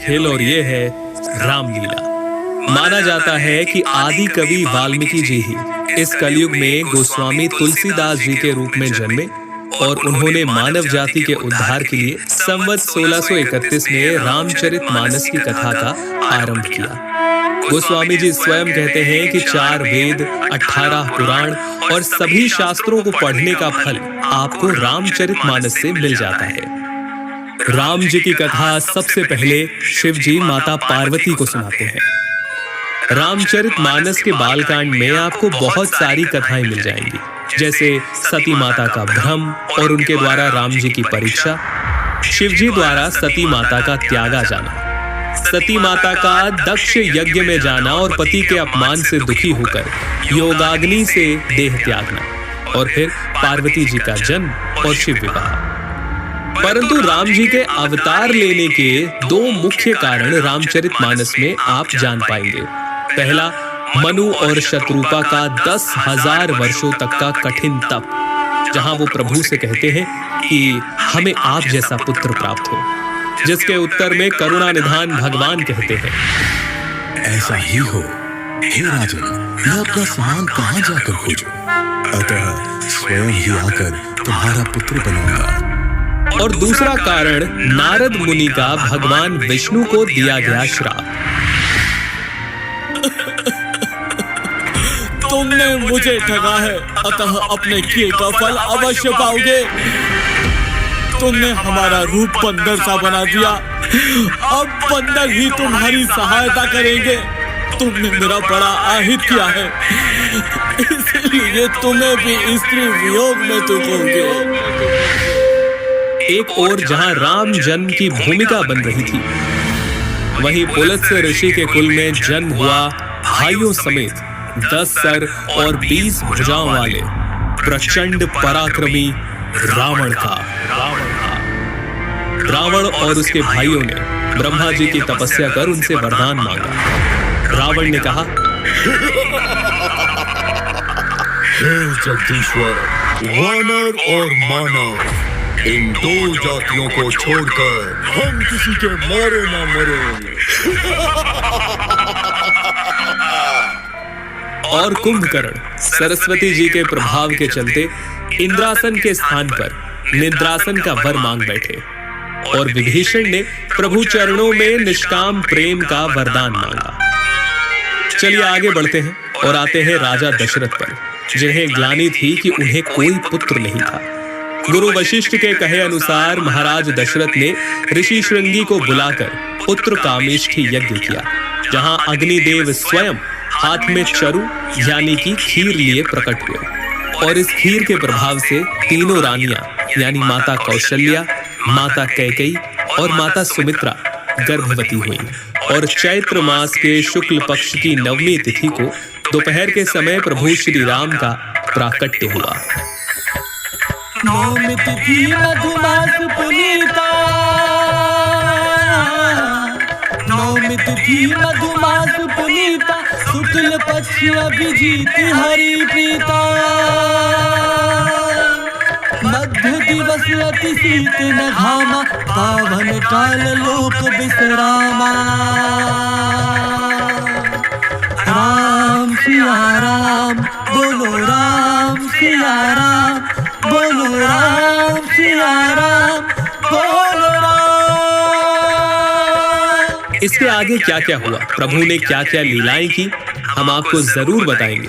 खेल और ये है रामलीला। माना जाता है कि आदि कवि वाल्मीकि जी ही इस कलयुग में गोस्वामी तुलसीदास जी के रूप में जन्मे और उन्होंने मानव जाति के उद्धार के लिए संवत 1631 में रामचरितमानस की कथा का आरंभ किया। गोस्वामी जी स्वयं कहते हैं कि 4 वेद, 18 पुराण और सभी शास्त्रों को पढ़ने का फल आपको रामचरितमानस से मिल जाता है। राम जी की कथा सबसे पहले शिव जी माता पार्वती को सुनाते हैं। रामचरितमानस के बालकांड में आपको बहुत सारी कथाएं मिल जाएंगी, जैसे सती माता का भ्रम और उनके द्वारा राम जी की परीक्षा, शिव जी द्वारा सती माता का त्यागा जाना, सती माता का दक्ष यज्ञ में जाना और पति के अपमान से दुखी होकर योगाग्नि से देह त्यागना, और फिर पार्वती जी का जन्म और शिव विवाह। परंतु राम जी के अवतार लेने के 2 मुख्य कारण रामचरितमानस में आप जान पाएंगे। पहला, मनु और शत्रुपा का 10,000 वर्षों तक का कठिन तप, जहां वो प्रभु से कहते हैं कि हमें आप जैसा पुत्र प्राप्त हो, जिसके उत्तर में करुणा निधान भगवान कहते हैं, ऐसा ही हो हे राजन, मैं अपना सामान कहां जाकर खोजूं? अतः स्वयं ही आकर तुम्हारा पुत्र बनूंगा। और दूसरा कारण नारद मुनि का भगवान विष्णु को दिया गया श्राप। तुमने मुझे ठगा है, अतः अपने किए का फल अवश्य पाओगे। तुमने हमारा रूप बंदर सा बना दिया, अब बंदर ही तुम्हारी सहायता करेंगे। तुमने मेरा बड़ा आहित किया है, इसलिए तुम्हें भी स्त्री वियोग में दुखोगे। एक और जहां राम जन्म की भूमिका बन रही थी, वहीं पुलत्स्य ऋषि के कुल में जन्म हुआ भाइयों समेत 10 सर और 20 भुजाओं वाले प्रचंड पराक्रमी रावण का। रावण और उसके भाइयों ने ब्रह्मा जी की तपस्या कर उनसे वरदान मांगा। रावण ने कहा, हे जगदीश्वर, वानर और मानव, इन 2 जातियों को छोड़कर हम किसी के मारे ना मरेंगे। और कुंभकर्ण सरस्वती जी के प्रभाव के चलते इंद्रासन के स्थान पर निद्रासन का वर मांग बैठे, और विभीषण ने प्रभु चरणों में निष्काम प्रेम का वरदान मांगा। चलिए आगे बढ़ते हैं और आते हैं राजा दशरथ पर, जिन्हें ग्लानि थी कि उन्हें कोई पुत्र नहीं था। गुरु वशिष्ठ के कहे अनुसार महाराज दशरथ ने ऋषि श्रृंगी को बुलाकर पुत्र कामेष्ठी यज्ञ किया, जहां अग्निदेव स्वयं हाथ में चरु यानी कि खीर लिए प्रकट हुए, और इस खीर के प्रभाव से तीनों रानियां यानी माता कौशल्या, माता कैकेयी और माता सुमित्रा गर्भवती हुई, और चैत्र मास के शुक्ल पक्ष की 9वीं तिथि को दोपहर के समय प्रभु श्री राम का प्राकट्य हुआ। नवमी तिथि मधुमास पुनीता, नवमी तिथि मधुमास पुनीता, शुक्ल पक्ष अभिजीत हरि प्रीता, मध्य दिवस अति शीत न घामा, पावन काल लोक विश्रामा। राम सिया राम, बोलो राम सिया राम, बोलो राम सिया राम, बोलो राम। इसके आगे क्या क्या हुआ, प्रभु ने क्या क्या लीलाएं की, हम आपको जरूर बताएंगे।